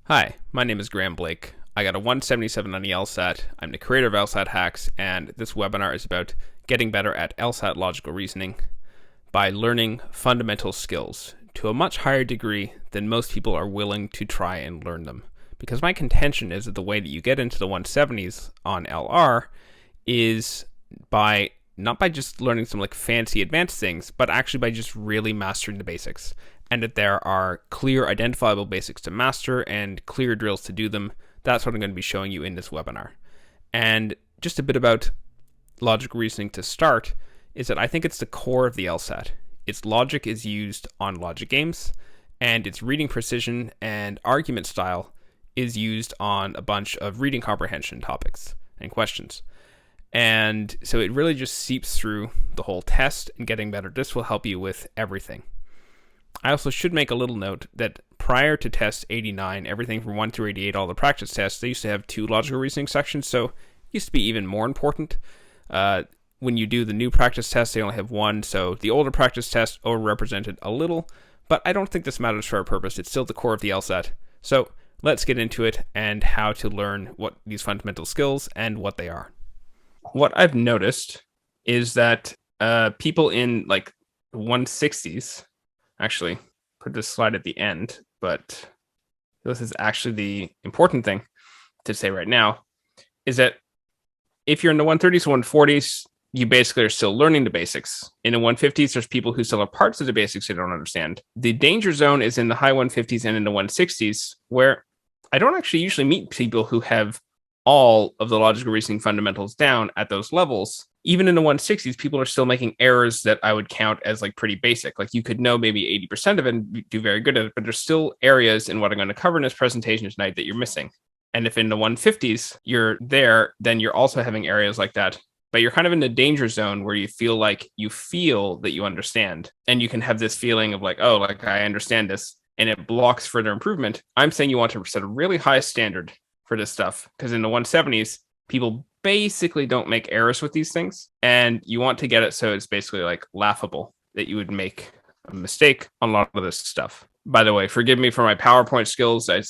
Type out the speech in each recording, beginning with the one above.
Hi, my name is Graeme Blake. I got a 177 on the LSAT. I'm the creator of LSATHacks, and this webinar is about getting better at LSAT logical reasoning by learning fundamental skills to a much higher degree than most people are willing to try and learn them. Because my contention is that the way that you get into the 170s on LR is by not by just learning some like fancy advanced things, but actually by just really mastering the basics. And that there are clear identifiable basics to master and clear drills to do them. That's what I'm going to be showing you in this webinar. And just a bit about logical reasoning to start is that I think it's the core of the LSAT. Its logic is used on logic games, and its reading precision and argument style is used on a bunch of reading comprehension topics and questions. And so it really just seeps through the whole test, and getting better. This will help you with everything. I also should make a little note that prior to test 89, everything from 1 through 88, all the practice tests, they used to have 2 logical reasoning sections, so it used to be even more important. When you do the new practice tests, they only have 1, so the older practice tests overrepresented a little, but I don't think this matters for our purpose. It's still the core of the LSAT. So let's get into it and how to learn what these fundamental skills and what they are. What I've noticed is that people in like 160s, actually put this slide at the end, but this is actually the important thing to say right now, is that if you're in the 130s and 140s, you basically are still learning the basics. In the 150s, there's people who still have parts of the basics they don't understand. The danger zone is in the high 150s and in the 160s, where I don't actually usually meet people who have all of the logical reasoning fundamentals down at those levels. Even in the 160s, people are still making errors that I would count as like pretty basic. Like you could know maybe 80% of it and do very good at it, but there's still areas in what I'm going to cover in this presentation tonight that you're missing. And if in the 150s you're there, then you're also having areas like that, but you're kind of in the danger zone where you feel that you understand. And you can have this feeling of like, oh, like I understand this, and it blocks further improvement. I'm saying you want to set a really high standard for this stuff, because in the 170s, people basically don't make errors with these things, and you want to get it so it's basically like laughable that you would make a mistake on a lot of this stuff. By the way, forgive me for my PowerPoint skills. I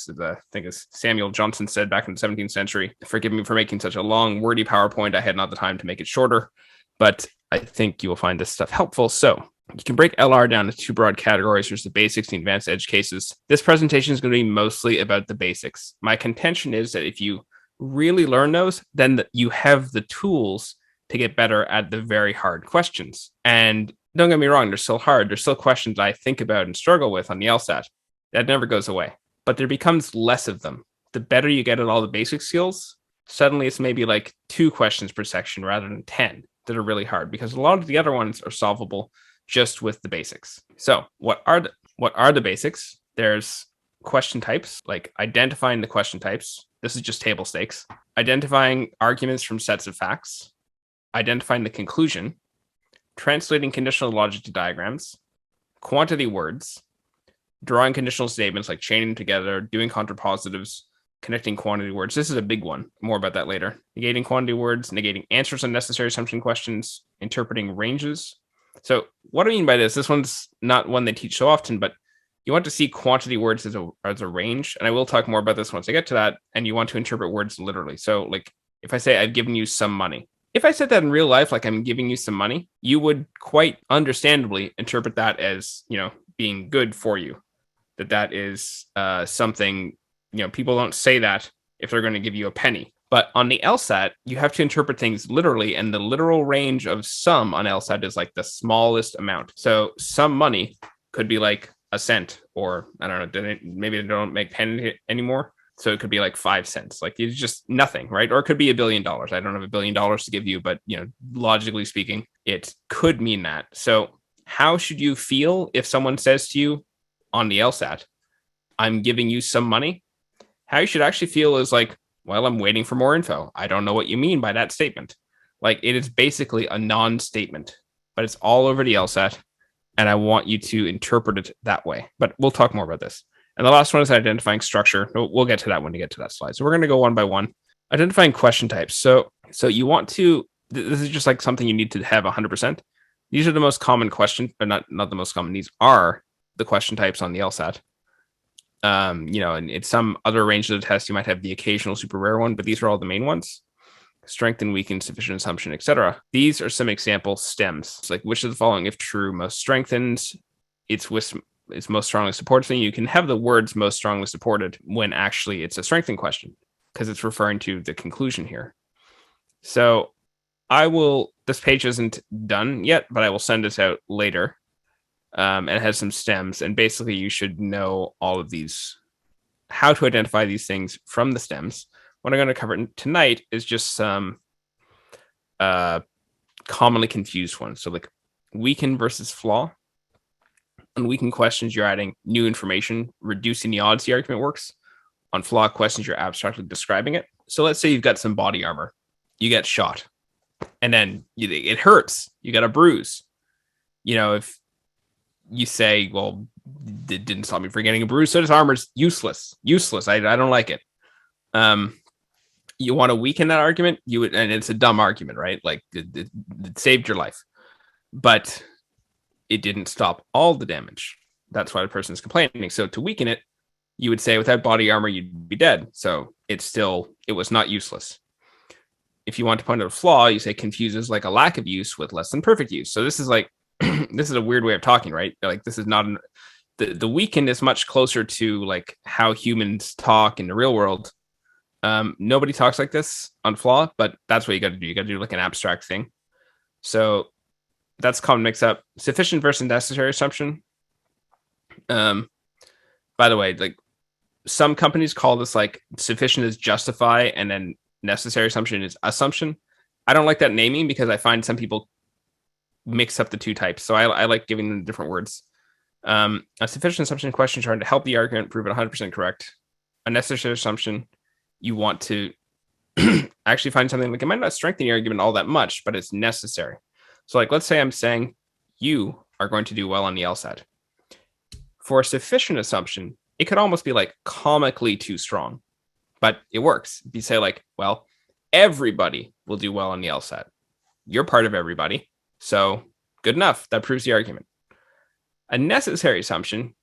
think as Samuel Johnson said back in the 17th century, forgive me for making such a long, wordy PowerPoint. I had not the time to make it shorter, but I think you will find this stuff helpful. So you can break LR down into 2 broad categories. There's the basics and the advanced edge cases. This presentation is going to be mostly about the basics. My contention is that if you really learn those, then you have the tools to get better at the very hard questions. And don't get me wrong, they're still hard. There's still questions I think about and struggle with on the LSAT. That never goes away. But there becomes less of them. The better you get at all the basic skills, suddenly it's maybe like 2 questions per section rather than 10 that are really hard, because a lot of the other ones are solvable just with the basics. So what are the basics? There's question types, like identifying the question types. This is just table stakes. Identifying arguments from sets of facts. Identifying the conclusion. Translating conditional logic to diagrams. Quantity words. Drawing conditional statements, like chaining them together, doing contrapositives, connecting quantity words. This is a big one. More about that later. Negating quantity words, negating answers on necessary assumption questions, interpreting ranges. So what I mean by this one's not one they teach so often, but you want to see quantity words as a range. And I will talk more about this once I get to that. And you want to interpret words literally. So like if I say I've given you some money, if I said that in real life, like I'm giving you some money, you would quite understandably interpret that as, being good for you. That is something, people don't say that if they're going to give you a penny. But on the LSAT, you have to interpret things literally, and the literal range of sum on LSAT is like the smallest amount. So some money could be like a cent, or I don't know, maybe they don't make penny anymore. So it could be like 5 cents. Like it's just nothing, right? Or it could be $1 billion. I don't have $1 billion to give you, but logically speaking, it could mean that. So how should you feel if someone says to you on the LSAT, I'm giving you some money? How you should actually feel is like, well, I'm waiting for more info. I don't know what you mean by that statement. Like it is basically a non-statement, but it's all over the LSAT, and I want you to interpret it that way. But we'll talk more about this. And the last one is identifying structure. We'll get to that when we get to that slide. So we're going to go one by one. Identifying question types. So you want to, this is just like something you need to have 100%. These are the most common questions, but not the most common. These are the question types on the LSAT. And in some other range of the test, you might have the occasional super rare one, but these are all the main ones. Strengthen, weaken, sufficient assumption, etc. These are some example stems. It's like, which of the following, if true, most strengthens? It's most strongly supported thing. You can have the words most strongly supported when actually it's a strengthen question because it's referring to the conclusion here. So this page isn't done yet, but I will send this out later. And it has some stems. And basically you should know all of these, how to identify these things from the stems. What I'm going to cover tonight is just some commonly confused ones. So like weaken versus flaw. On weaken questions, you're adding new information, reducing the odds the argument works. On flaw questions, you're abstractly describing it. So let's say you've got some body armor. You get shot. And then it hurts. You got a bruise. If you say, well, it didn't stop me from getting a bruise, so this armor's useless. I don't like it. You want to weaken that argument, and it's a dumb argument, right? Like it saved your life, but it didn't stop all the damage. That's why the person is complaining. So to weaken it, you would say without body armor, you'd be dead. So it was not useless. If you want to point out a flaw, you say confuses like a lack of use with less than perfect use. So this is like, this is a weird way of talking, right? Like this is not the weakened is much closer to like how humans talk in the real world. Nobody talks like this on flaw, but that's what you got to do. You got to do like an abstract thing. So that's common mix up. Sufficient versus necessary assumption. By the way, like some companies call this like sufficient is justify and then necessary assumption is assumption. I don't like that naming because I find some people mix up the two types. So I like giving them different words. A sufficient assumption question trying to help the argument prove it 100% correct. A necessary assumption, you want to actually find something like it might not strengthen your argument all that much, but it's necessary. So like, let's say I'm saying you are going to do well on the LSAT. For a sufficient assumption, it could almost be like comically too strong, but it works. If you say like, well, everybody will do well on the LSAT. You're part of everybody. So good enough. That proves the argument. A necessary assumption,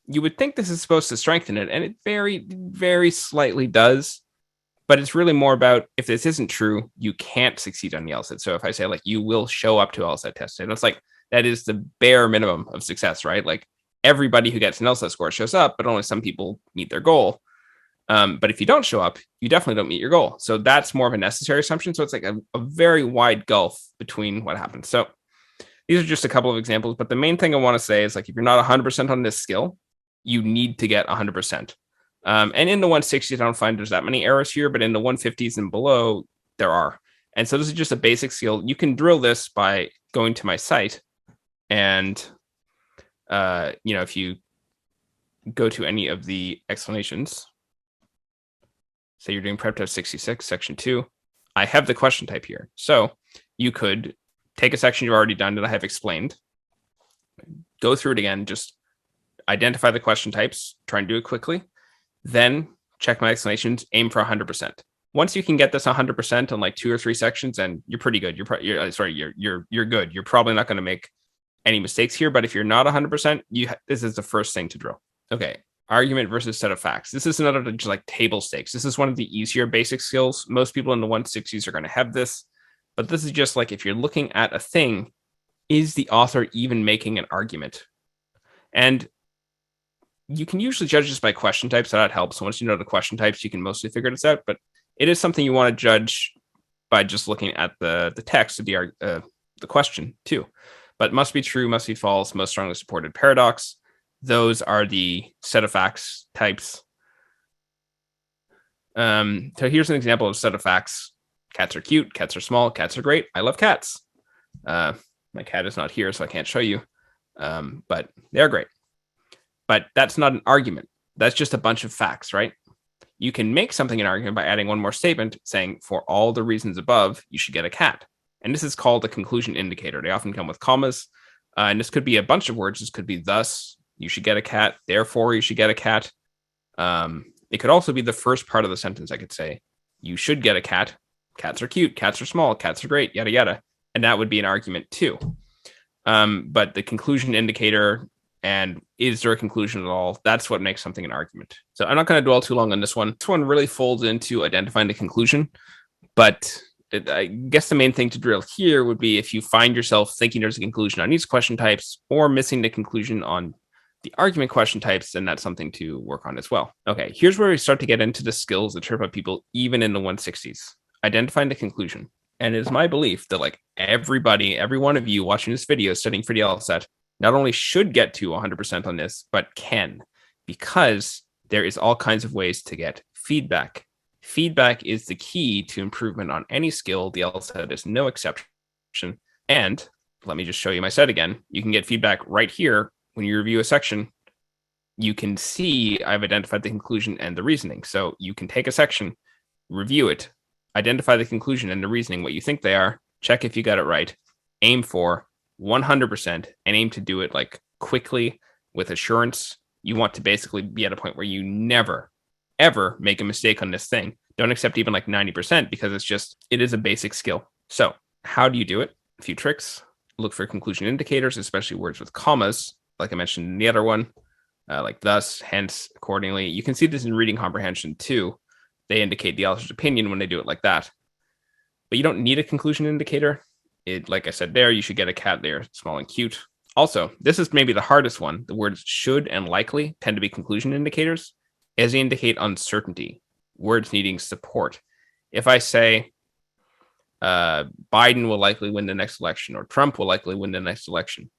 you would think this is supposed to strengthen it, and it very, very slightly does. But it's really more about if this isn't true, you can't succeed on the LSAT. So if I say like you will show up to LSAT test, and it's like that is the bare minimum of success, right? Like everybody who gets an LSAT score shows up, but only some people meet their goal. But if you don't show up, you definitely don't meet your goal. So that's more of a necessary assumption. So it's like a very wide gulf between what happens. So these are just a couple of examples, but the main thing I want to say is like if you're not 100% on this skill, you need to get 100%. And in the 160s, I don't find there's that many errors here, but in the 150s and below, there are. And so this is just a basic skill. You can drill this by going to my site. And, if you go to any of the explanations, say you're doing prep test 66, section 2, I have the question type here. So you could take a section you've already done that I have explained, go through it again, just identify the question types, try and do it quickly. Then check my explanations, aim for 100%. Once you can get this 100% on like 2 or 3 sections, and you're pretty good. You're good. You're probably not going to make any mistakes here. But if you're not 100%, this is the first thing to drill. Okay, argument versus set of facts. This is another just like table stakes. This is one of the easier basic skills. Most people in the 160s are going to have this, but this is just like if you're looking at a thing, is the author even making an argument? And you can usually judge this by question types, so that helps. So once you know the question types, you can mostly figure this out. But it is something you want to judge by just looking at the text of the question too. But must be true, must be false, most strongly supported, paradox. Those are the set of facts types. So here's an example of set of facts. Cats are cute, cats are small, cats are great. I love cats. My cat is not here, so I can't show you. But they're great. But that's not an argument. That's just a bunch of facts, right? You can make something an argument by adding one more statement saying, for all the reasons above, you should get a cat. And this is called a conclusion indicator. They often come with commas. And this could be a bunch of words. This could be thus, you should get a cat. Therefore, you should get a cat. It could also be the first part of the sentence. I could say, you should get a cat. Cats are cute. Cats are small. Cats are great. Yada, yada. And that would be an argument too. But the conclusion indicator and is there a conclusion at all? That's what makes something an argument. So I'm not going to dwell too long on this one. This one really folds into identifying the conclusion, but I guess the main thing to drill here would be if you find yourself thinking there's a conclusion on these question types or missing the conclusion on the argument question types, then that's something to work on as well. Okay, here's where we start to get into the skills that trip up people even in the 160s. Identifying the conclusion. And it is my belief that like everybody, every one of you watching this video studying for the LSAT not only should get to 100% on this, but can, because there is all kinds of ways to get feedback. Feedback is the key to improvement on any skill. The LSAT is no exception. And let me just show you my set again. You can get feedback right here when you review a section. You can see I've identified the conclusion and the reasoning. So you can take a section, review it, identify the conclusion and the reasoning, what you think they are, check if you got it right, aim for 100%, and aim to do it like quickly with assurance. You want to basically be at a point where you never, ever make a mistake on this thing. Don't accept even like 90% because it is a basic skill. So how do you do it? A few tricks. Look for conclusion indicators, especially words with commas, like I mentioned in the other one, like thus, hence, accordingly. You can see this in reading comprehension too. They indicate the author's opinion when they do it like that. But you don't need a conclusion indicator. Like I said there, you should get a cat there, small and cute. Also, this is maybe the hardest one. The words should and likely tend to be conclusion indicators, as they indicate uncertainty, words needing support. If I say Biden will likely win the next election or Trump will likely win the next election,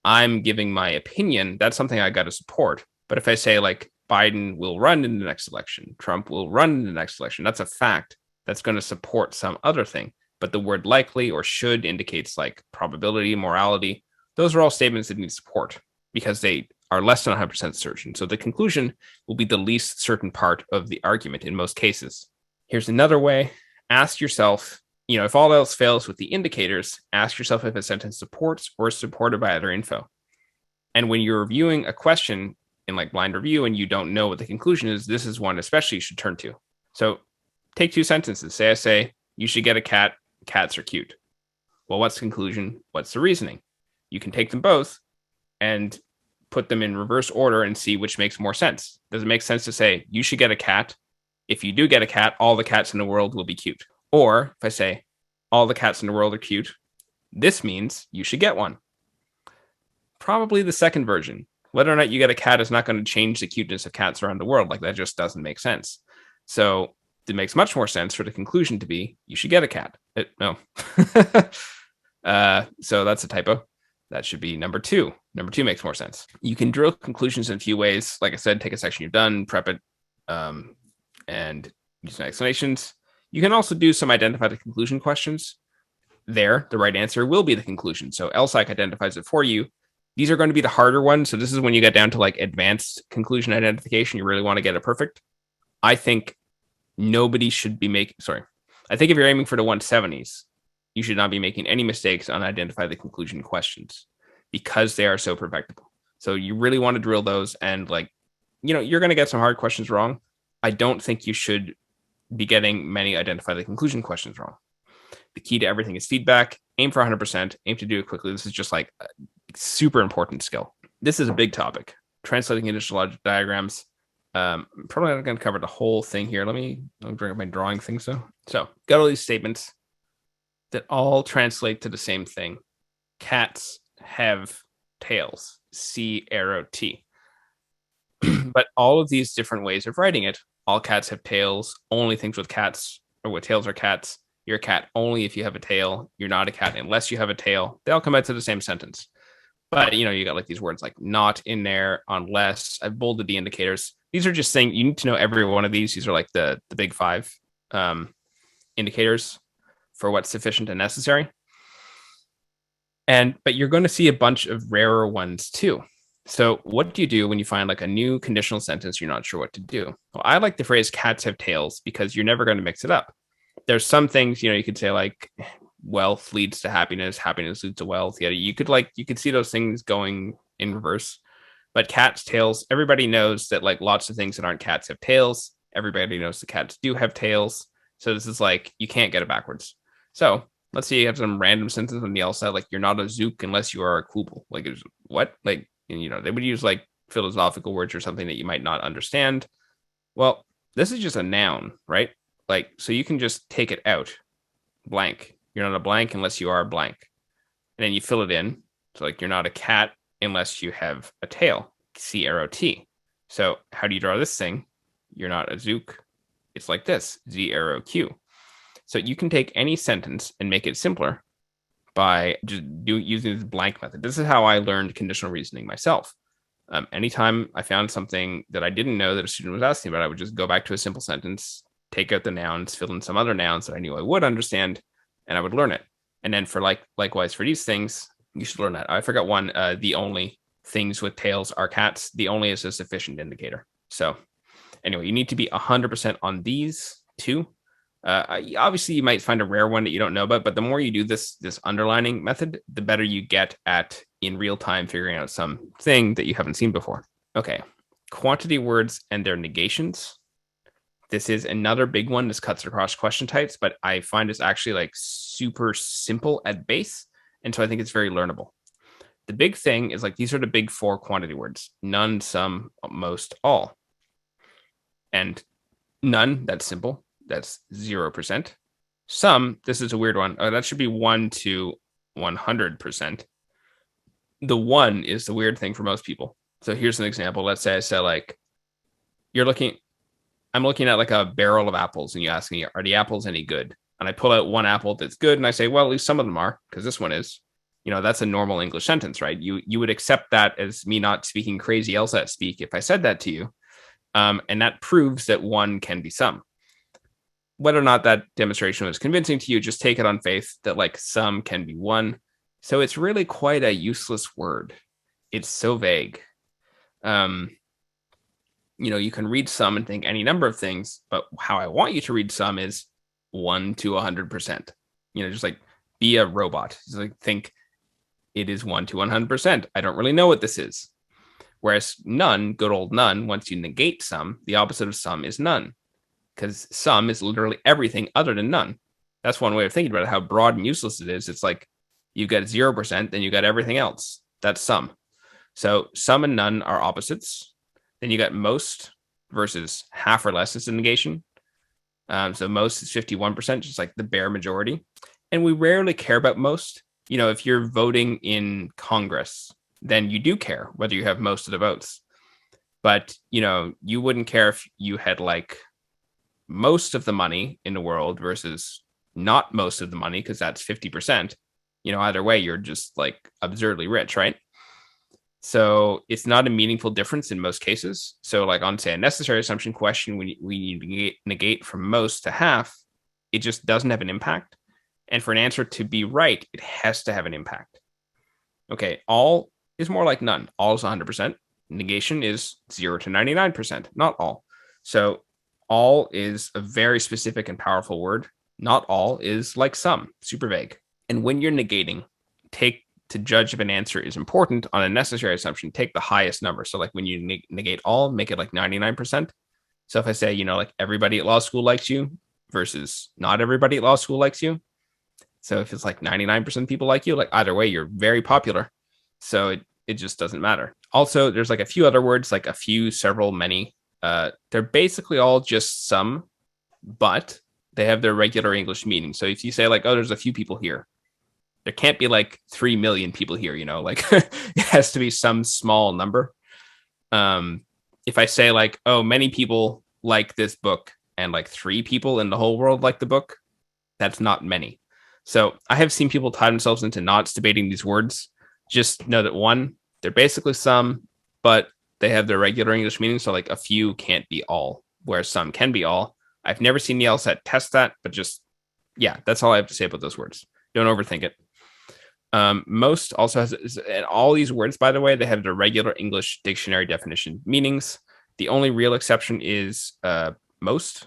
I'm giving my opinion. That's something I got to support. But if I say like Biden will run in the next election, Trump will run in the next election, that's a fact. That's going to support some other thing. But the word likely or should indicates like probability, morality. Those are all statements that need support because they are less than 100% certain. So the conclusion will be the least certain part of the argument in most cases. Here's another way. Ask yourself, if all else fails with the indicators, ask yourself if a sentence supports or is supported by other info. And when you're reviewing a question in like blind review and you don't know what the conclusion is, this is one especially you should turn to. So take two sentences. I say, you should get a cat. Cats are cute. Well, what's the conclusion? What's the reasoning? You can take them both and put them in reverse order and see which makes more sense. Does it make sense to say, you should get a cat? If you do get a cat, all the cats in the world will be cute. Or if I say, all the cats in the world are cute, this means you should get one. Probably the second version. Whether or not you get a cat is not going to change the cuteness of cats around the world. Like that just doesn't make sense. So it makes much more sense for the conclusion to be, you should get a cat. No. So that's a typo. That should be number two. Number two makes more sense. You can drill conclusions in a few ways. Like I said, take a section you've done, prep it, and use some explanations. You can also do some identify the conclusion questions. There, the right answer will be the conclusion. So LSAT identifies it for you. These are going to be the harder ones. So this is when you get down to like advanced conclusion identification. You really want to get it perfect. I think nobody should be I think if you're aiming for the 170s, you should not be making any mistakes on identify the conclusion questions because they are so perfectible. So you really want to drill those and you're going to get some hard questions wrong. I don't think you should be getting many identify the conclusion questions wrong. The key to everything is feedback. Aim for 100%. Aim to do it quickly. This is just like a super important skill. This is a big topic. Translating conditional logic diagrams. Probably not going to cover the whole thing here. Let me bring up my drawing thing. So got all these statements that all translate to the same thing. Cats have tails. C arrow T. But all of these different ways of writing it, all cats have tails. Only things with cats or with tails are cats. You're a cat only if you have a tail. You're not a cat unless you have a tail. They all come out to the same sentence. But you got like these words like not in there, unless. I've bolded the indicators. These are just saying you need to know every one of these. These are like the big five indicators for what's sufficient and necessary. But you're going to see a bunch of rarer ones too. So what do you do when you find like a new conditional sentence you're not sure what to do? Well, I like the phrase cats have tails because you're never going to mix it up. There's some things, you could say like wealth leads to happiness, happiness leads to wealth. Yeah, you could see those things going in reverse. But cats, tails, everybody knows that like lots of things that aren't cats have tails. Everybody knows the cats do have tails. So this is like, you can't get it backwards. So let's say you have some random sentence on the LSAT, like you're not a zook unless you are a kubel. Like, what? Like, And, they would use like philosophical words or something that you might not understand. Well, this is just a noun, right? Like, so you can just take it out, blank. You're not a blank unless you are blank. And then you fill it in. So like, you're not a cat unless you have a tail, C-arrow-T. So how do you draw this thing? You're not a zook. It's like this, Z-arrow-Q. So you can take any sentence and make it simpler by just using this blank method. This is how I learned conditional reasoning myself. Anytime I found something that I didn't know that a student was asking about, I would just go back to a simple sentence, take out the nouns, fill in some other nouns that I knew I would understand, and I would learn it. And then for likewise for these things, you should learn that. I forgot one. The only things with tails are cats. The only is a sufficient indicator. So anyway, you need to be 100% on these two. Obviously, you might find a rare one that you don't know about, but the more you do this underlining method, the better you get at in real time figuring out something that you haven't seen before. Okay, quantity words and their negations. This is another big one. This cuts across question types, but I find it's actually like super simple at base, and so I think it's very learnable. The big thing is like these are the big four quantity words: none, some, most, all. And none, that's simple. That's 0%. Some, this is a weird one. That should be 1 to 100%. The 1 is the weird thing for most people. So here's an example. Let's say I say like, I'm looking at like a barrel of apples and you ask me, are the apples any good? And I pull out one apple that's good and I say, well, at least some of them are, because this one is. That's a normal English sentence, right? You would accept that as me not speaking crazy LSAT speak if I said that to you. And that proves that 1 can be some. Whether or not that demonstration was convincing to you, just take it on faith that like some can be 1. So it's really quite a useless word. It's so vague. You can read some and think any number of things, but how I want you to read some is 1 to 100%. Just like be a robot. Just like think it is 1 to 100%. I don't really know what this is. Whereas none, good old none, once you negate some, the opposite of some is none. Because some is literally everything other than none. That's one way of thinking about it, how broad and useless it is. It's like you've got 0%, then you got everything else. That's some. So some and none are opposites. Then you got most versus half or less is a negation. So most is 51%, just like the bare majority. And we rarely care about most. If you're voting in Congress, then you do care whether you have most of the votes. But, you wouldn't care if you had like most of the money in the world versus not most of the money, because that's 50%. Either way, you're just like absurdly rich, right? So it's not a meaningful difference in most cases. So like on, say, a necessary assumption question, we need to negate from most to half. It just doesn't have an impact. And for an answer to be right, it has to have an impact. Okay, all is more like none. All is 100%. Negation is 0 to 99%, not all. So all is a very specific and powerful word. Not all is like some, super vague. And when you're negating, to judge if an answer is important on a necessary assumption, take the highest number. So like when you negate all, make it like 99%. So if I say, like everybody at law school likes you versus not everybody at law school likes you. So if it's like 99% people like you, like either way, you're very popular. So it just doesn't matter. Also, there's like a few other words, like a few, several, many. They're basically all just some, but they have their regular English meaning. So if you say like, oh, there's a few people here, there can't be like 3 million people here, like it has to be some small number. If I say like, oh, many people like this book and like 3 people in the whole world like the book, that's not many. So I have seen people tie themselves into knots debating these words. Just know that 1, they're basically some, but they have their regular English meaning. So like a few can't be all, whereas some can be all. I've never seen the LSAT test that, but that's all I have to say about those words. Don't overthink it. Most also has, and all these words, by the way, they have their regular English dictionary definition meanings. The only real exception is most,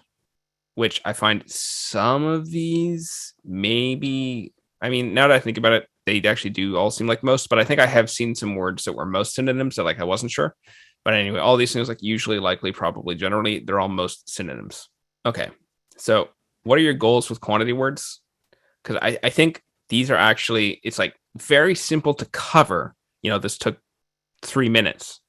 which I find some of these maybe, now that I think about it, they actually do all seem like most, but I think I have seen some words that were most synonyms that like I wasn't sure. But anyway, all these things like usually, likely, probably, generally, they're all most synonyms. Okay, so what are your goals with quantity words? Because I think these are actually, it's like very simple to cover. This took 3 minutes.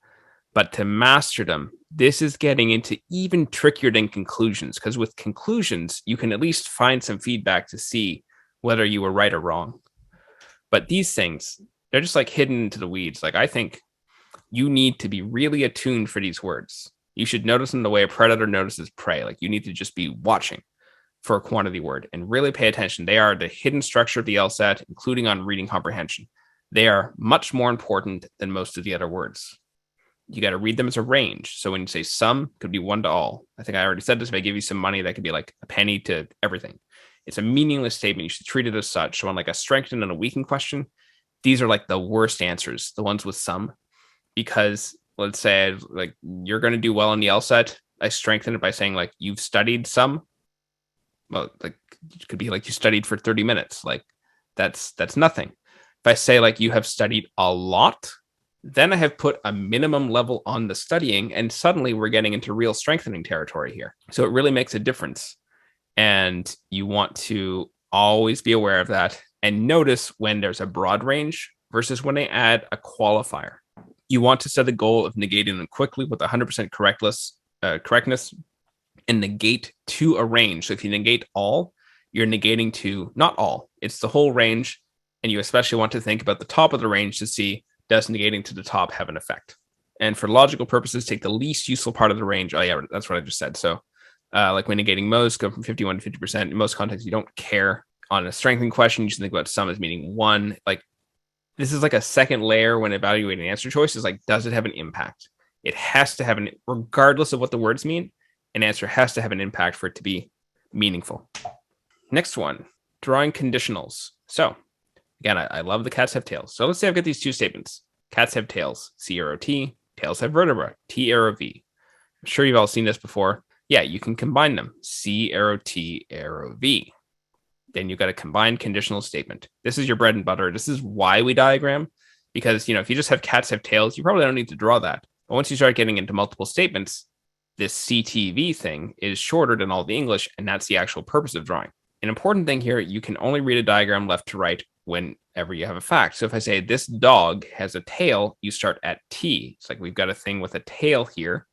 But to master them, this is getting into even trickier than conclusions, because with conclusions, you can at least find some feedback to see whether you were right or wrong. But these things, they're just like hidden into the weeds. Like, I think you need to be really attuned for these words. You should notice them the way a predator notices prey. Like, you need to just be watching for a quantity word and really pay attention. They are the hidden structure of the LSAT, including on reading comprehension. They are much more important than most of the other words. You got to read them as a range. So when you say some, could be one to all. I think I already said this. If I give you some money, that could be like a penny to everything. It's a meaningless statement. You should treat it as such. So on like a strengthened and a weakened question, these are like the worst answers, the ones with some, because let's say like you're going to do well on the LSAT. I strengthen it by saying like you've studied some. Well, like it could be like you studied for 30 minutes. Like that's nothing. If I say like you have studied a lot, then I have put a minimum level on the studying, and suddenly we're getting into real strengthening territory here. So it really makes a difference. And you want to always be aware of that and notice when there's a broad range versus when they add a qualifier. You want to set the goal of negating them quickly with 100% correctness and negate to a range. So if you negate all, you're negating to not all. It's the whole range. And you especially want to think about the top of the range to see, does negating to the top have an effect? And for logical purposes, take the least useful part of the range. Oh, yeah, that's what I just said. So like when negating most, go from 51 to 50%. In most contexts, you don't care. On a strengthening question, you should think about some as meaning one. Like this is like a second layer when evaluating answer choices. Like, does it have an impact? It has to have an, regardless of what the words mean, an answer has to have an impact for it to be meaningful. Next one, drawing conditionals. So again, I love the cats have tails. So let's say I've got these two statements. Cats have tails, C-arrow-T. Tails have vertebra, T-arrow-V. I'm sure you've all seen this before. Yeah, you can combine them, C-arrow-T, arrow-V. Then you've got a combined conditional statement. This is your bread and butter. This is why we diagram, because, you know, if you just have cats have tails, you probably don't need to draw that. But once you start getting into multiple statements, this CTV thing is shorter than all the English, and that's the actual purpose of drawing. An important thing here, you can only read a diagram left to right whenever you have a fact. So if I say this dog has a tail, you start at T. It's like we've got a thing with a tail here.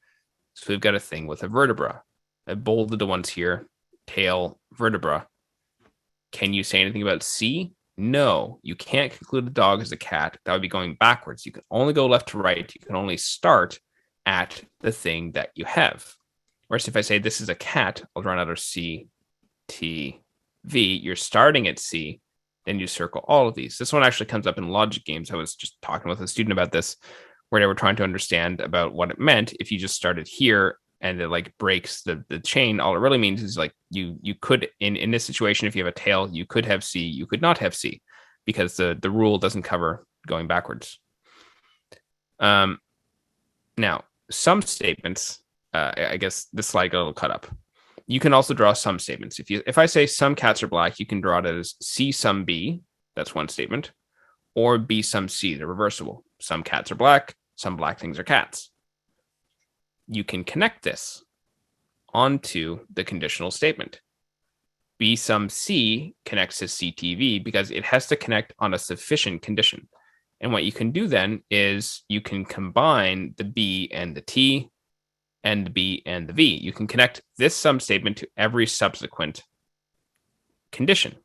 So we've got a thing with a vertebra. I bolded the ones here, tail, vertebra. Can you say anything about C? No, you can't conclude the dog is a cat. That would be going backwards. You can only go left to right. You can only start at the thing that you have. Whereas if I say this is a cat, I'll draw another C, T, V. You're starting at C, then you circle all of these. This one actually comes up in logic games. I was just talking with a student about this, where they were trying to understand about what it meant if you just started here and it like breaks the chain. All it really means is like you could, in this situation, if you have a tail, you could have C, you could not have C, because the rule doesn't cover going backwards. Now, some statements, I guess this slide got a little cut up. You can also draw some statements. If I say some cats are black, you can draw it as C some B, that's one statement, or B some C, they're reversible. Some cats are black, some black things are cats. You can connect this onto the conditional statement. B some C connects to CTV because it has to connect on a sufficient condition. And what you can do then is you can combine the B and the T and the B and the V. You can connect this sum statement to every subsequent condition.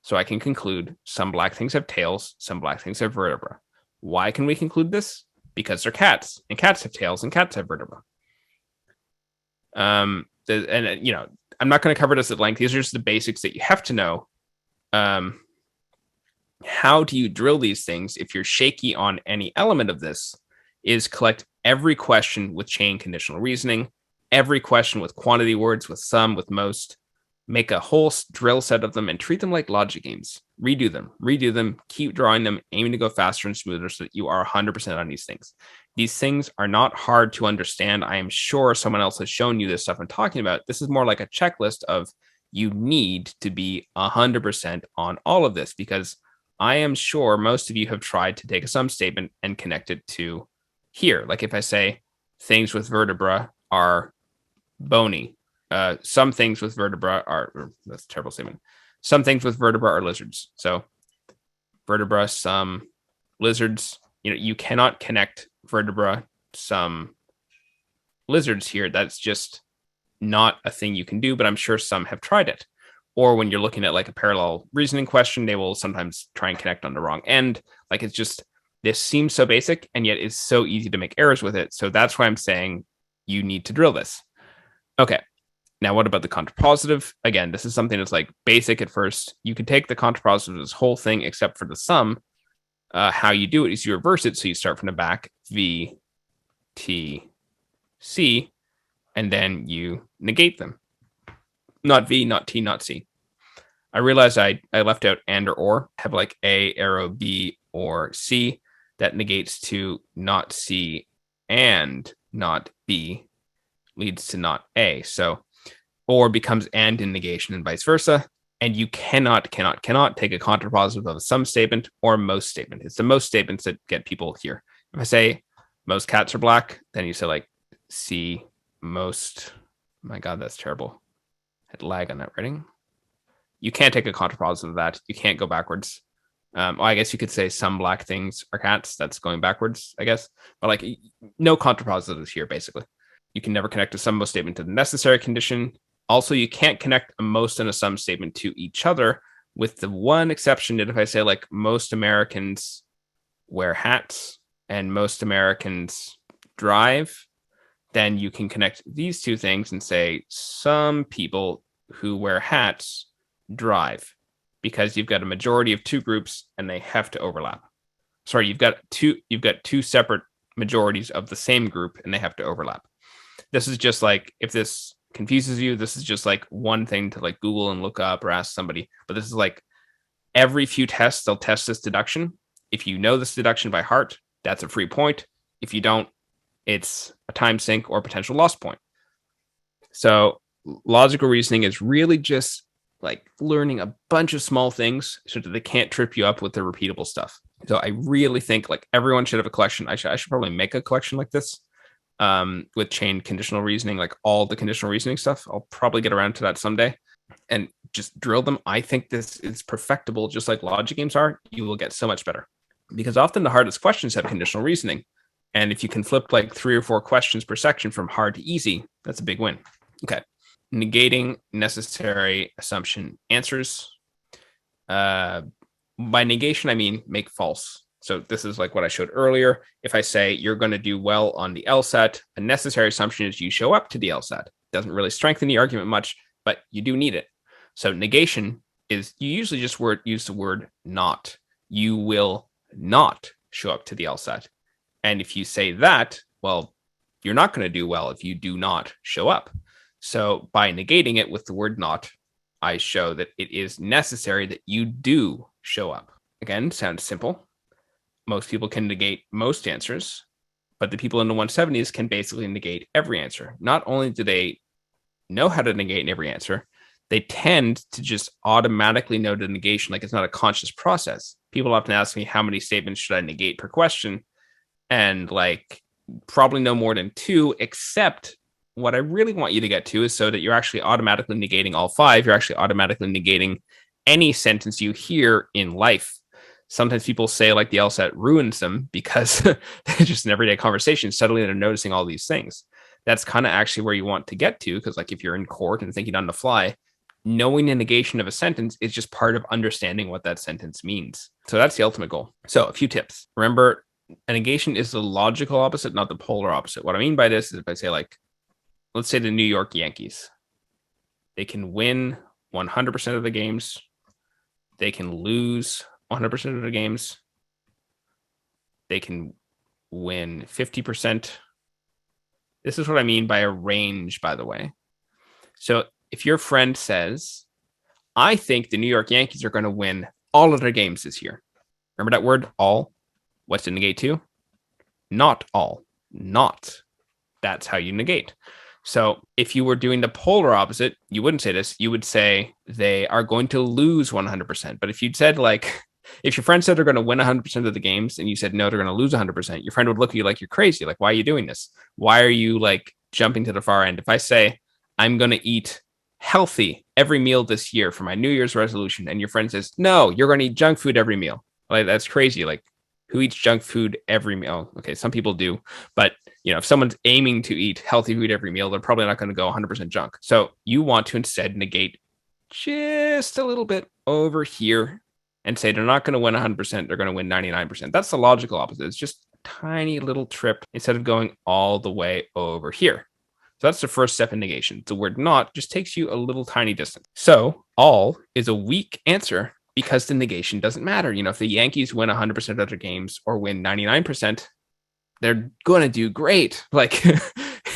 So I can conclude some black things have tails, some black things have vertebra. Why can we conclude this? Because they're cats, and cats have tails, and cats have vertebra. And you know, I'm not going to cover this at length. These are just the basics that you have to know. How do you drill these things if you're shaky on any element of this? Is collect every question with chain conditional reasoning, every question with quantity words, with some, with most. Make a whole drill set of them and treat them like logic games. Redo them, keep drawing them, aiming to go faster and smoother so that you are 100% on these things. These things are not hard to understand. I am sure someone else has shown you this stuff I'm talking about. This is more like a checklist of you need to be 100% on all of this, because I am sure most of you have tried to take a sum statement and connect it to here. Like if I say things with vertebra are bony, some things with vertebra are, that's a terrible statement. Some things with vertebra are lizards. So vertebra, some lizards, you know, you cannot connect vertebra, some lizards here. That's just not a thing you can do, but I'm sure some have tried it. Or when you're looking at like a parallel reasoning question, they will sometimes try and connect on the wrong end. Like it's just, this seems so basic and yet it's so easy to make errors with it. So that's why I'm saying you need to drill this. Okay. Now, what about the contrapositive? Again, this is something that's like basic at first. You could take the contrapositive of this whole thing except for the sum. How you do it is you reverse it. So you start from the back, V, T, C, and then you negate them. Not V, not T, not C. I realized I left out and or. Have like A, arrow, B, or C. That negates to not C and not B, leads to not A. So or becomes and in negation and vice versa. And you cannot take a contrapositive of a some statement or most statement. It's the most statements that get people here. If I say most cats are black, then you say like C most. My God, that's terrible. Had lag on that writing. You can't take a contrapositive of that. You can't go backwards. I guess you could say some black things are cats. That's going backwards, I guess. But like no contrapositives here, basically. You can never connect a some most statement to the necessary condition. Also, you can't connect a most and a some statement to each other, with the one exception that if I say like most Americans wear hats and most Americans drive, then you can connect these two things and say some people who wear hats drive, because you've got a majority of two groups and they have to overlap. Sorry, you've got two separate majorities of the same group and they have to overlap. This is just like, if this confuses you, this is just like one thing to like Google and look up or ask somebody. But this is like every few tests, they'll test this deduction. If you know this deduction by heart, that's a free point. If you don't, it's a time sink or potential loss point. So logical reasoning is really just like learning a bunch of small things so that they can't trip you up with the repeatable stuff. So I really think like everyone should have a collection. I should probably make a collection like this with chain conditional reasoning, like all the conditional reasoning stuff. I'll probably get around to that someday and just drill them. I think this is perfectible, just like logic games are. You will get so much better because often the hardest questions have conditional reasoning. And if you can flip like 3 or 4 questions per section from hard to easy, that's a big win. Okay. Negating necessary assumption answers. By negation, I mean make false. So this is like what I showed earlier. If I say you're going to do well on the LSAT, a necessary assumption is you show up to the LSAT. Doesn't really strengthen the argument much, but you do need it. So negation is you usually just use the word not. You will not show up to the LSAT. And if you say that, well, you're not going to do well if you do not show up. So by negating it with the word not, I show that it is necessary that you do show up. Again, sounds simple. Most people can negate most answers, but the people in the 170s can basically negate every answer. Not only do they know how to negate every answer, they tend to just automatically know the negation like it's not a conscious process. People often ask me how many statements should I negate per question, and like probably no more than 2, except what I really want you to get to is so that you're actually automatically negating all 5. You're actually automatically negating any sentence you hear in life. Sometimes people say like the LSAT ruins them because they're just an everyday conversation. Suddenly they're noticing all these things. That's kind of actually where you want to get to, because like if you're in court and thinking on the fly, knowing the negation of a sentence is just part of understanding what that sentence means. So that's the ultimate goal. So a few tips. Remember, a negation is the logical opposite, not the polar opposite. What I mean by this is if I say like, let's say the New York Yankees, they can win 100% of the games. They can lose 100% of the games. They can win 50%. This is what I mean by a range, by the way. So if your friend says, I think the New York Yankees are going to win all of their games this year. Remember that word, all? What's to negate to? Not all. Not. That's how you negate. So if you were doing the polar opposite, you wouldn't say this. You would say they are going to lose 100%. But if you'd said like, if your friend said they're going to win 100% of the games and you said, no, they're going to lose 100%, your friend would look at you like you're crazy. Like, why are you doing this? Why are you like jumping to the far end? If I say, I'm going to eat healthy every meal this year for my New Year's resolution, and your friend says, no, you're going to eat junk food every meal. Like, that's crazy. Like, Who eats junk food every meal? Okay, some people do, but if someone's aiming to eat healthy food every meal, they're probably not going to go 100% junk. So you want to instead negate just a little bit over here and say they're not going to win 100%, they're going to win 99%. That's the logical opposite. It's just a tiny little trip instead of going all the way over here. So that's the first step in negation. The word not just takes you a little tiny distance. So all is a weak answer because the negation doesn't matter. If the Yankees win 100% of their games or win 99%, they're going to do great. Like,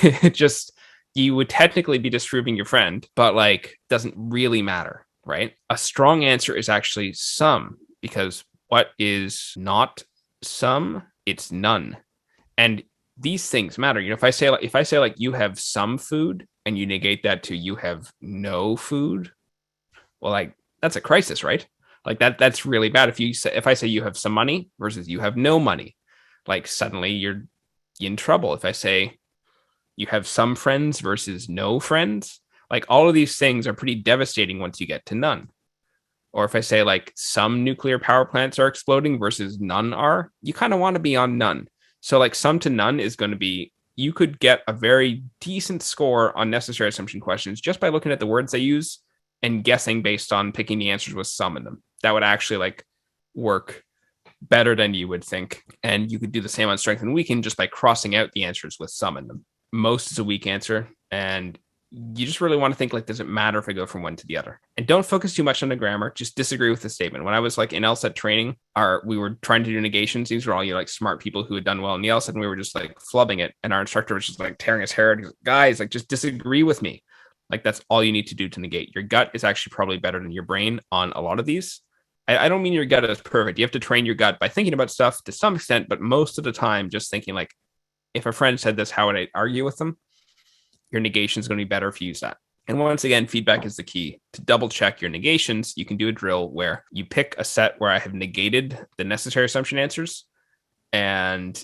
it just, you would technically be disproving your friend, but doesn't really matter, right? A strong answer is actually some, because what is not some? It's none. And these things matter. If I say you have some food and you negate that to you have no food, well, that's a crisis, right? That's really bad. If I say you have some money versus you have no money, suddenly you're in trouble. If I say you have some friends versus no friends, all of these things are pretty devastating once you get to none. Or if I say some nuclear power plants are exploding versus none are, you kind of want to be on none. So some to none is going to be, you could get a very decent score on necessary assumption questions just by looking at the words they use and guessing based on picking the answers with some in them. That would actually work better than you would think. And you could do the same on strength and weaken just by crossing out the answers with some in them. Most is a weak answer, and you just really want to think does it matter if I go from one to the other? And don't focus too much on the grammar. Just disagree with the statement. When I was in LSAT training, we were trying to do negations. These were all smart people who had done well in the LSAT, and we were just flubbing it. And our instructor was just tearing his hair. Guys, just disagree with me. That's all you need to do to negate. Your gut is actually probably better than your brain on a lot of these. I don't mean your gut is perfect. You have to train your gut by thinking about stuff to some extent, but most of the time just thinking if a friend said this, how would I argue with them? Your negation is going to be better if you use that. And once again, feedback is the key. To double check your negations, you can do a drill where you pick a set where I have negated the necessary assumption answers and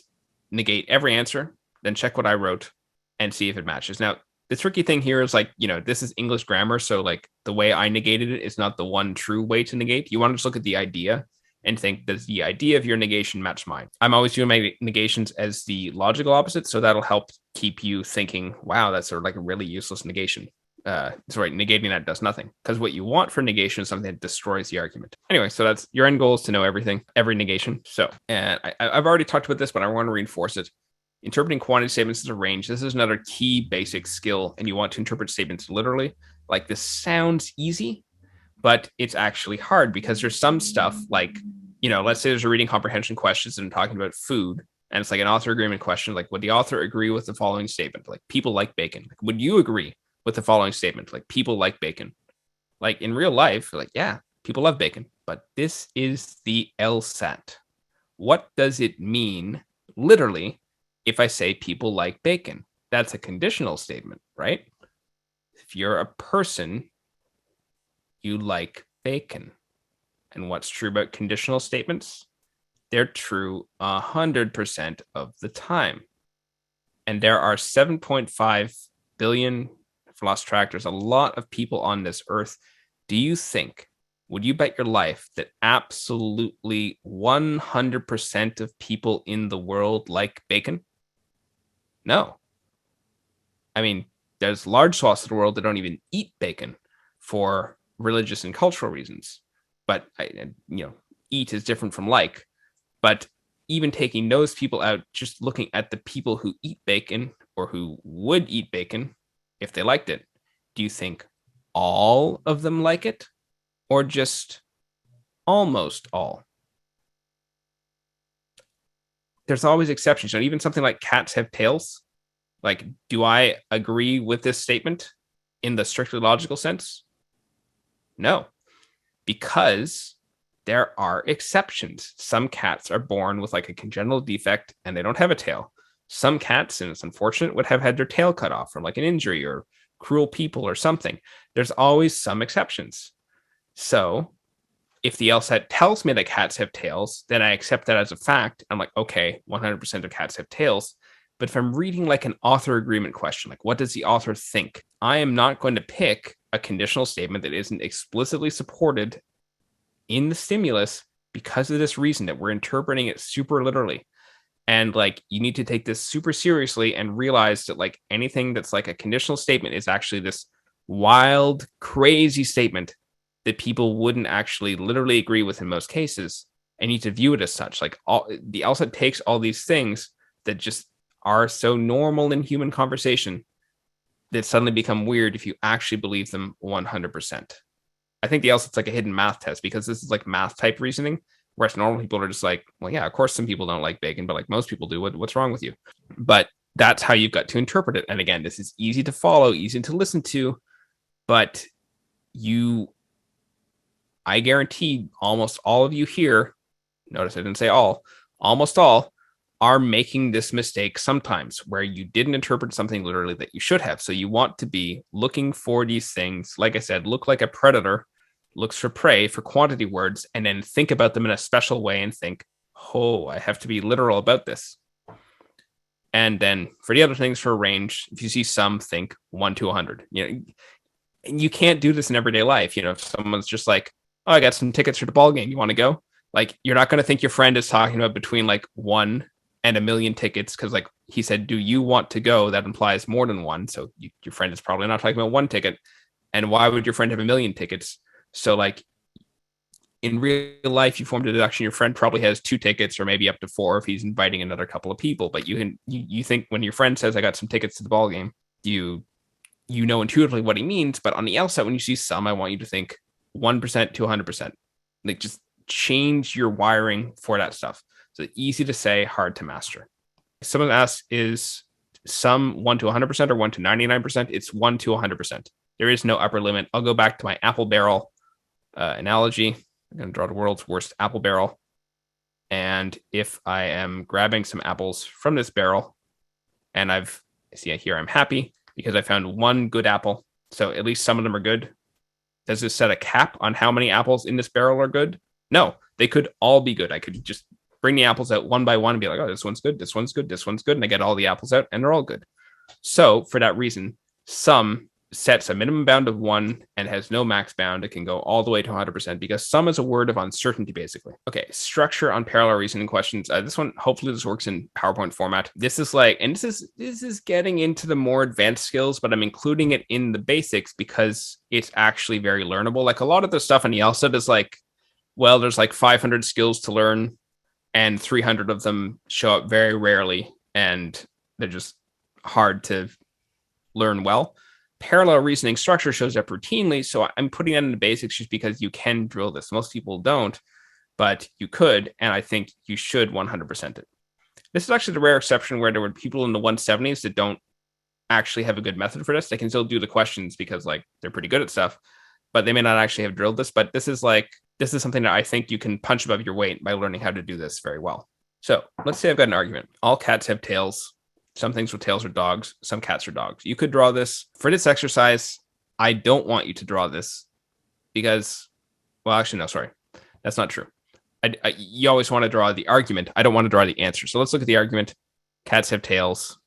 negate every answer, then check what I wrote and see if it matches. Now, the tricky thing here is this is English grammar. So the way I negated it is not the one true way to negate. You want to just look at the idea and think, does the idea of your negation match mine? I'm always doing my negations as the logical opposite. So that'll help keep you thinking, wow, that's a really useless negation. Negating that does nothing. Because what you want for negation is something that destroys the argument. Anyway, so that's your end goal is to know everything, every negation. So, and I've already talked about this, but I want to reinforce it. Interpreting quantity statements as a range. This is another key basic skill, and you want to interpret statements literally. This sounds easy, but it's actually hard because there's some stuff let's say there's a reading comprehension questions and I'm talking about food, and it's an author agreement question. Would the author agree with the following statement? People like bacon. Would you agree with the following statement? People like bacon. In real life, yeah, people love bacon, but this is the LSAT. What does it mean literally if I say people like bacon? That's a conditional statement, right? If you're a person, you like bacon. And what's true about conditional statements? They're true 100% of the time. And there are 7.5 billion, I've lost track, there's a lot of people on this earth. Do you think, would you bet your life that absolutely 100% of people in the world like bacon? No. I mean, there's large swaths of the world that don't even eat bacon for religious and cultural reasons. But, eat is different from like. But even taking those people out, just looking at the people who eat bacon or who would eat bacon if they liked it, do you think all of them like it or just almost all? There's always exceptions. So even something like cats have tails. Do I agree with this statement in the strictly logical sense? No, because there are exceptions. Some cats are born with a congenital defect and they don't have a tail. Some cats, and it's unfortunate, would have had their tail cut off from an injury or cruel people or something. There's always some exceptions. So if the LSAT tells me that cats have tails, then I accept that as a fact. I'm okay, 100% of cats have tails. But if I'm reading an author agreement question, what does the author think? I am not going to pick a conditional statement that isn't explicitly supported in the stimulus because of this reason that we're interpreting it super literally. And like, you need to take this super seriously and realize that like anything that's like a conditional statement is actually this wild, crazy statement that people wouldn't actually literally agree with in most cases. And you need to view it as such. Like, all the LSAT takes all these things that just are so normal in human conversation that suddenly become weird if you actually believe them 100%. I think the LSAT's like a hidden math test because this is like math type reasoning, whereas normal people are just like, well, yeah, of course some people don't like bacon, but like most people do. What's wrong with you? But that's how you've got to interpret it. And again, this is easy to follow, easy to listen to, but I guarantee almost all of you here, notice I didn't say all, almost all are making this mistake sometimes where you didn't interpret something literally that you should have. So you want to be looking for these things. Like I said, look like a predator looks for prey for quantity words, and then think about them in a special way and think, oh, I have to be literal about this. And then for the other things, for range, if you see some, think 1 to 100. You can't do this in everyday life. If someone's just like, oh, I got some tickets for the ball game, you want to go? Like, you're not going to think your friend is talking about between like 1 and 1,000,000 tickets, because like he said, do you want to go? That implies more than one. So your friend is probably not talking about 1 ticket. And why would your friend have 1,000,000 tickets? So like in real life, you formed a deduction. Your friend probably has 2 tickets or maybe up to 4 if he's inviting another couple of people. But you think when your friend says, I got some tickets to the ball game, you know intuitively what he means. But on the LSAT, when you see some, I want you to think 1% to 100%. Like, just change your wiring for that stuff. So easy to say, hard to master. Someone asks, is some 1 to 100% or 1 to 99%? It's 1 to 100%. There is no upper limit. I'll go back to my apple barrel analogy. I'm going to draw the world's worst apple barrel. And if I am grabbing some apples from this barrel, and here I'm happy because I found 1 good apple. So at least some of them are good. Does this set a cap on how many apples in this barrel are good? No, they could all be good. I could just bring the apples out one by one and be like, oh, this one's good, this one's good, this one's good. And I get all the apples out and they're all good. So for that reason, some sets a minimum bound of 1 and has no max bound. It can go all the way to 100% because some is a word of uncertainty, basically. Okay, structure on parallel reasoning questions. This one, hopefully this works in PowerPoint format. This is like, and this is getting into the more advanced skills, but I'm including it in the basics because it's actually very learnable. Like, a lot of the stuff on the LSAT is like, well, there's like 500 skills to learn and 300 of them show up very rarely and they're just hard to learn well. Parallel reasoning structure shows up routinely, so I'm putting that in the basics just because you can drill this. Most people don't, but you could, and I think you should 100% it. This is actually the rare exception where there were people in the 170s that don't actually have a good method for this. They can still do the questions because like they're pretty good at stuff, but they may not actually have drilled this. But this is something that I think you can punch above your weight by learning how to do this very well. So let's say I've got an argument. All cats have tails. Some things with tails are dogs. Some cats are dogs. You could draw this. For this exercise, I don't want you to draw this because, well, actually, no, sorry. That's not true. You always want to draw the argument. I don't want to draw the answer. So let's look at the argument. Cats have tails.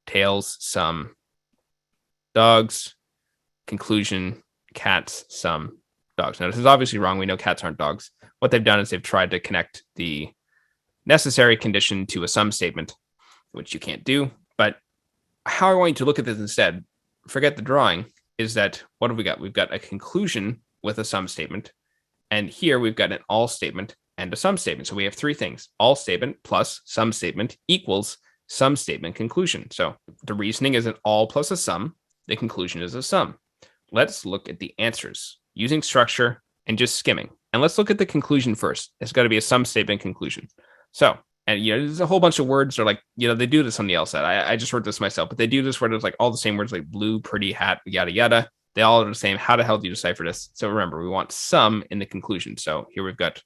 Tails, some. Dogs. Conclusion, cats, some. Dogs. Now, this is obviously wrong. We know cats aren't dogs. What they've done is they've tried to connect the necessary condition to a sum statement, which you can't do. But how I want you to look at this instead, forget the drawing, is that what have we got? We've got a conclusion with a sum statement. And here we've got an all statement and a sum statement. So we have 3 things. All statement plus sum statement equals sum statement conclusion. So the reasoning is an all plus a sum. The conclusion is a sum. Let's look at the answers using structure and just skimming. And let's look at the conclusion first. It's got to be a sum statement conclusion. So, and there's a whole bunch of words that are like, they do this on the LSAT. I just wrote this myself, but they do this where there's like all the same words like blue, pretty, hat, yada, yada. They all are the same. How the hell do you decipher this? So remember, we want sum in the conclusion. So here we've got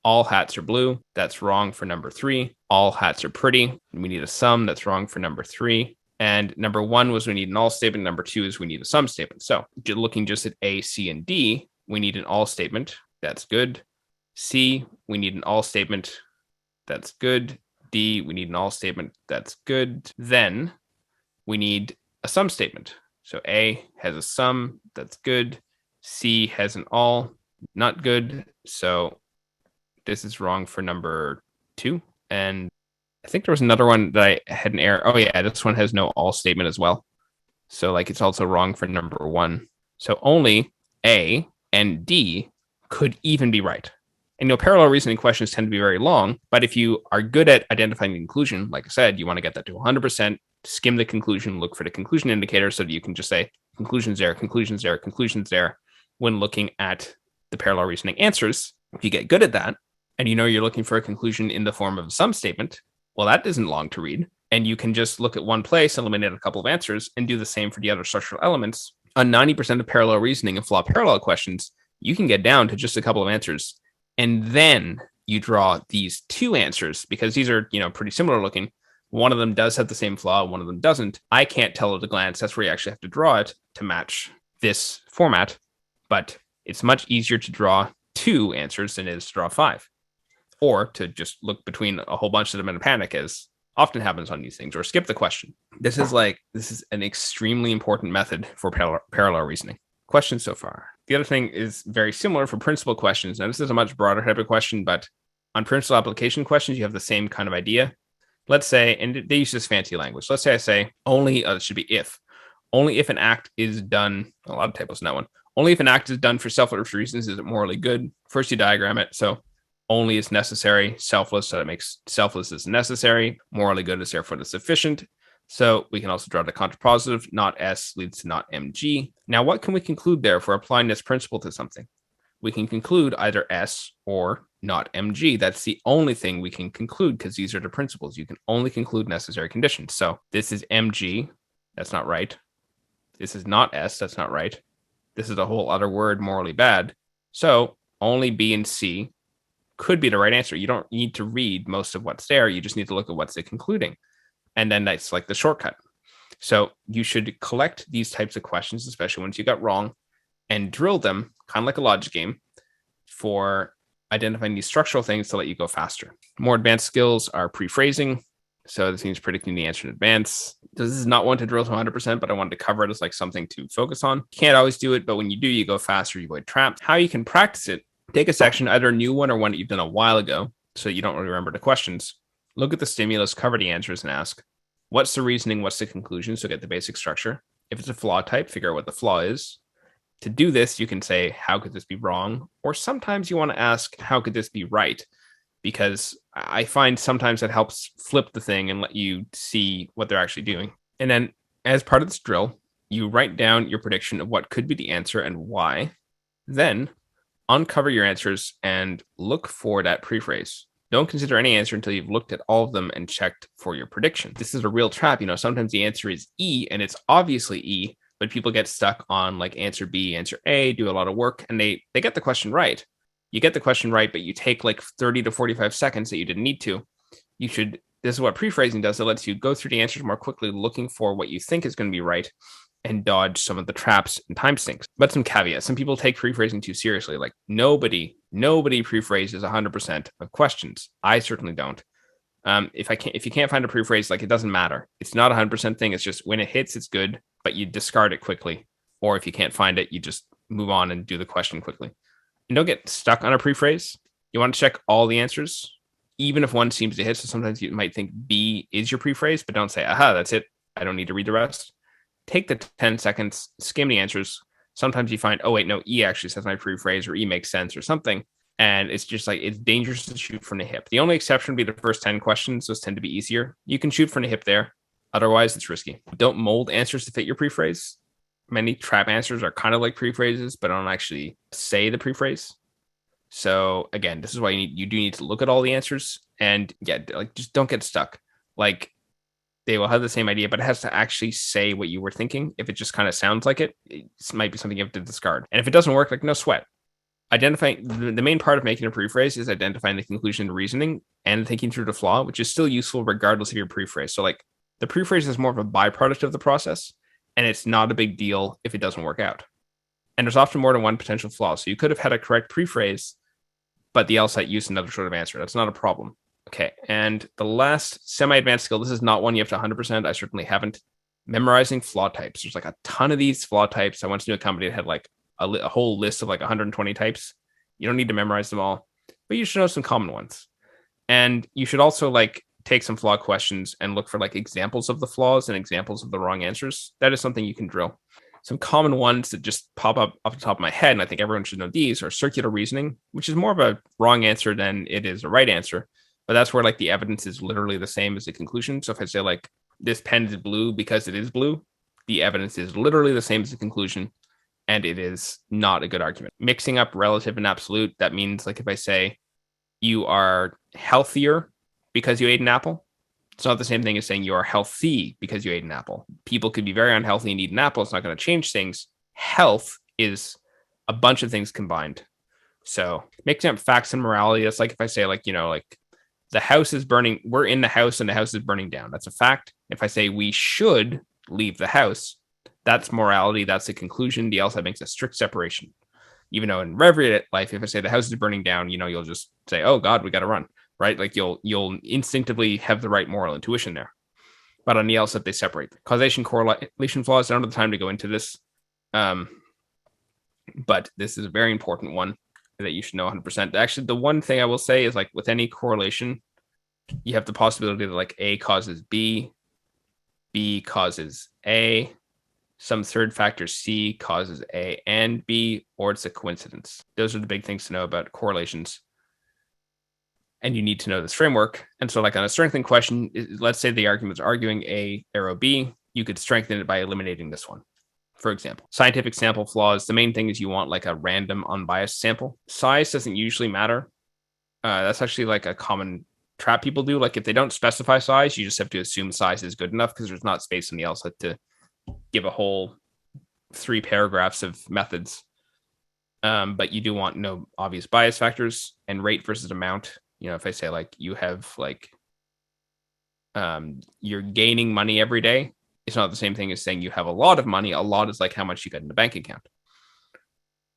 all hats are blue. That's wrong for number 3. All hats are pretty. We need a sum. That's wrong for number 3. And number 1 was we need an all statement. Number 2 is we need a sum statement. So looking just at A, C, and D, we need an all statement. That's good. C, we need an all statement. That's good. D, we need an all statement. That's good. Then we need a sum statement. So A has a sum. That's good. C has an all. Not good. So This is wrong for number 2. And I think there was another one that I had an error. Oh yeah, this one has no all statement as well. So like it's also wrong for number 1. So only A and D could even be right. And parallel reasoning questions tend to be very long, but if you are good at identifying the conclusion, like I said, you want to get that to 100%, skim the conclusion, look for the conclusion indicator so that you can just say conclusions there, conclusions there, conclusions there when looking at the parallel reasoning answers. If you get good at that, and you're looking for a conclusion in the form of a sum statement, well, that isn't long to read. And you can just look at one place, eliminate a couple of answers, and do the same for the other structural elements. On 90% of parallel reasoning and flaw parallel questions, you can get down to just a couple of answers. And then you draw these 2 answers because these are, pretty similar looking. One of them does have the same flaw, one of them doesn't. I can't tell at a glance. That's where you actually have to draw it to match this format. But it's much easier to draw 2 answers than it is to draw 5. Or to just look between a whole bunch of them in a panic, as often happens on these things, or skip the question. This is an extremely important method for parallel reasoning. Questions so far. The other thing is very similar for principal questions. Now, this is a much broader type of question, but on principal application questions, you have the same kind of idea. Let's say, and they use this fancy language. Let's say I say only, it should be if. Only if an act is done, a lot of typos in that one. Only if an act is done for selfless reasons is it morally good. First, you diagram it. So only is necessary, selfless, so that makes selfless is necessary. Morally good is therefore the sufficient. So we can also draw the contrapositive, not S leads to not MG. Now, what can we conclude there if we're applying this principle to something? We can conclude either S or not MG. That's the only thing we can conclude because these are the principles. You can only conclude necessary conditions. So this is MG. That's not right. This is not S. That's not right. This is a whole other word, morally bad. So only B and C could be the right answer. You don't need to read most of what's there. You just need to look at what's it concluding. And then that's like the shortcut. So you should collect these types of questions, especially ones you got wrong, and drill them, kind of like a logic game, for identifying these structural things to let you go faster. More advanced skills are pre-phrasing. So this means predicting the answer in advance. This is not one to drill to 100%, but I wanted to cover it as like something to focus on. Can't always do it, but when you do, you go faster, you avoid traps. How you can practice it: take a section, either a new one or one that you've done a while ago, so you don't really remember the questions. Look at the stimulus, cover the answers, and ask, what's the reasoning? What's the conclusion? So get the basic structure. If it's a flaw type, figure out what the flaw is. To do this, you can say, how could this be wrong? Or sometimes you want to ask, how could this be right? Because I find sometimes that helps flip the thing and let you see what they're actually doing. And then as part of this drill, you write down your prediction of what could be the answer and why. Then uncover your answers and look for that prephrase. Don't consider any answer until you've looked at all of them and checked for your prediction. This is a real trap. Sometimes the answer is E and it's obviously E, but people get stuck on like answer B, answer A, do a lot of work, and they get the question right. You get the question right, but you take like 30 to 45 seconds that you didn't need to. This is what prephrasing does. It lets you go through the answers more quickly, looking for what you think is going to be right and dodge some of the traps and time sinks. But some caveats. Some people take prephrasing too seriously. Like nobody prephrases 100% of questions. I certainly don't. If you can't find a prephrase, like it doesn't matter. It's not a 100% thing. It's just when it hits, it's good, but you discard it quickly. Or if you can't find it, you just move on and do the question quickly. And don't get stuck on a prephrase. You want to check all the answers, even if one seems to hit. So sometimes you might think B is your prephrase, but don't say, aha, that's it. I don't need to read the rest. Take the 10 seconds, skim the answers. Sometimes you find, oh, wait, no, E actually says my prephrase, or E makes sense or something. And it's just like, it's dangerous to shoot from the hip. The only exception would be the first 10 questions. Those tend to be easier. You can shoot from the hip there. Otherwise, it's risky. Don't mold answers to fit your prephrase. Many trap answers are kind of like prephrases, but don't actually say the prephrase. So again, this is why you do need to look at all the answers, and just don't get stuck. Like they will have the same idea, but it has to actually say what you were thinking. If it just kind of sounds like it might be something you have to discard. And if it doesn't work, no sweat. Identifying the main part of making a prephrase is identifying the conclusion and reasoning and thinking through the flaw, which is still useful regardless of your prephrase. So like the prephrase is more of a byproduct of the process, and it's not a big deal if it doesn't work out. And there's often more than one potential flaw. So you could have had a correct prephrase, but the LSAT used another sort of answer. That's not a problem. Okay, and the last semi-advanced skill, this is not one you have to 100%. I certainly haven't. Memorizing flaw types. There's like a ton of these flaw types. I once knew a company that had like a whole list of like 120 types. You don't need to memorize them all. but you should know some common ones. And you should also like take some flaw questions and look for like examples of the flaws and examples of the wrong answers. That is something you can drill. Some common ones that just pop up off the top of my head, and I think everyone should know these, are circular reasoning, which is more of a wrong answer than it is a right answer. But that's where like the evidence is literally the same as the conclusion. So if I say like this pen is blue because it is blue, the evidence is literally the same as the conclusion, and it is not a good argument. Mixing up relative and absolute, that means like if I say you are healthier because you ate an apple, it's not the same thing as saying you are healthy because you ate an apple. People could be very unhealthy and eat an apple. It's not going to change things. Health is a bunch of things combined. So mixing up facts and morality, that's like if I say like, like the house is burning, we're in the house and the house is burning down. That's a fact. If I say we should leave the house, that's morality. That's the conclusion. The LSAT makes a strict separation. Even though in everyday life, if I say the house is burning down, you'll just say, oh God, we got to run. Right? Like you'll instinctively have the right moral intuition there. But on the LSAT, they separate causation, correlation flaws. I don't have the time to go into this. But this is a very important one that you should know 100%. Actually, the one thing I will say is like with any correlation, you have the possibility that like A causes B, B causes A, some third factor C causes A and B, or it's a coincidence. Those are the big things to know about correlations. And you need to know this framework. And so like on a strengthening question, let's say the argument is arguing A, arrow B, you could strengthen it by eliminating this one. For example, scientific sample flaws, the main thing is you want like a random unbiased sample. Size doesn't usually matter. That's actually like a common trap people do. Like if they don't specify size, you just have to assume size is good enough because there's not space in the LSAT to give a whole 3 paragraphs of methods. But you do want no obvious bias factors, and rate versus amount. If I say like you have like you're gaining money every day, it's not the same thing as saying you have a lot of money. A lot is like how much you get in the bank account.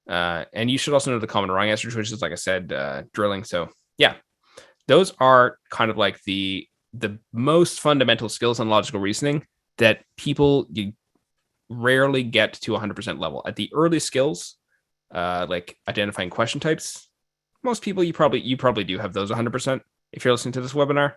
And you should also know the common wrong answer choices, like I said, drilling. So yeah, those are kind of like the most fundamental skills on logical reasoning that you rarely get to 100% level. At the early skills, like identifying question types, most people, you probably do have those 100% if you're listening to this webinar,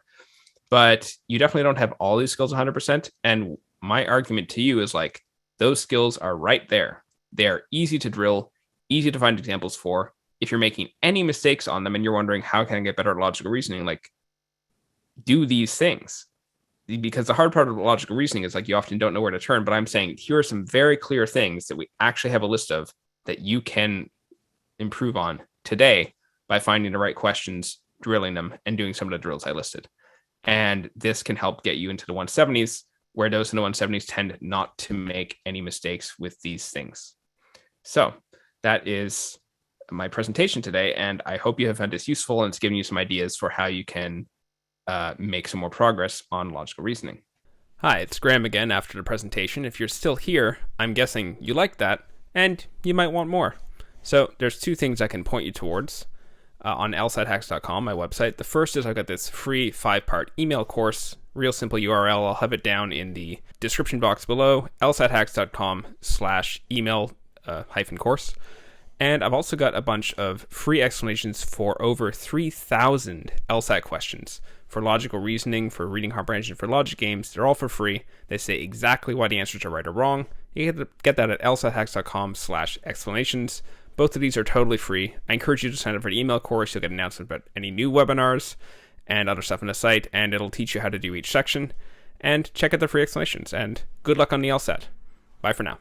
but you definitely don't have all these skills 100%. And my argument to you is like, those skills are right there. They are easy to drill, easy to find examples for. If you're making any mistakes on them and you're wondering, how can I get better at logical reasoning? Like, do these things. Because the hard part of logical reasoning is like, you often don't know where to turn, but I'm saying here are some very clear things that we actually have a list of that you can improve on today by finding the right questions, drilling them, and doing some of the drills I listed. And this can help get you into the 170s, where those in the 170s tend not to make any mistakes with these things. So that is my presentation today, and I hope you have found this useful and it's given you some ideas for how you can make some more progress on logical reasoning. Hi, it's Graeme again after the presentation. If you're still here, I'm guessing you liked that, and you might want more. So there's 2 things I can point you towards. On LSATHacks.com, my website. The first is I've got this free 5-part email course, real simple URL. I'll have it down in the description box below, LSATHacks.com/email-course. And I've also got a bunch of free explanations for over 3,000 LSAT questions for logical reasoning, for reading comprehension, for logic games. They're all for free. They say exactly why the answers are right or wrong. You get that at LSATHacks.com/explanations. Both of these are totally free. I encourage you to sign up for the email course. You'll get an announcement about any new webinars and other stuff on the site, and it'll teach you how to do each section. And check out the free explanations. And good luck on the LSAT. Bye for now.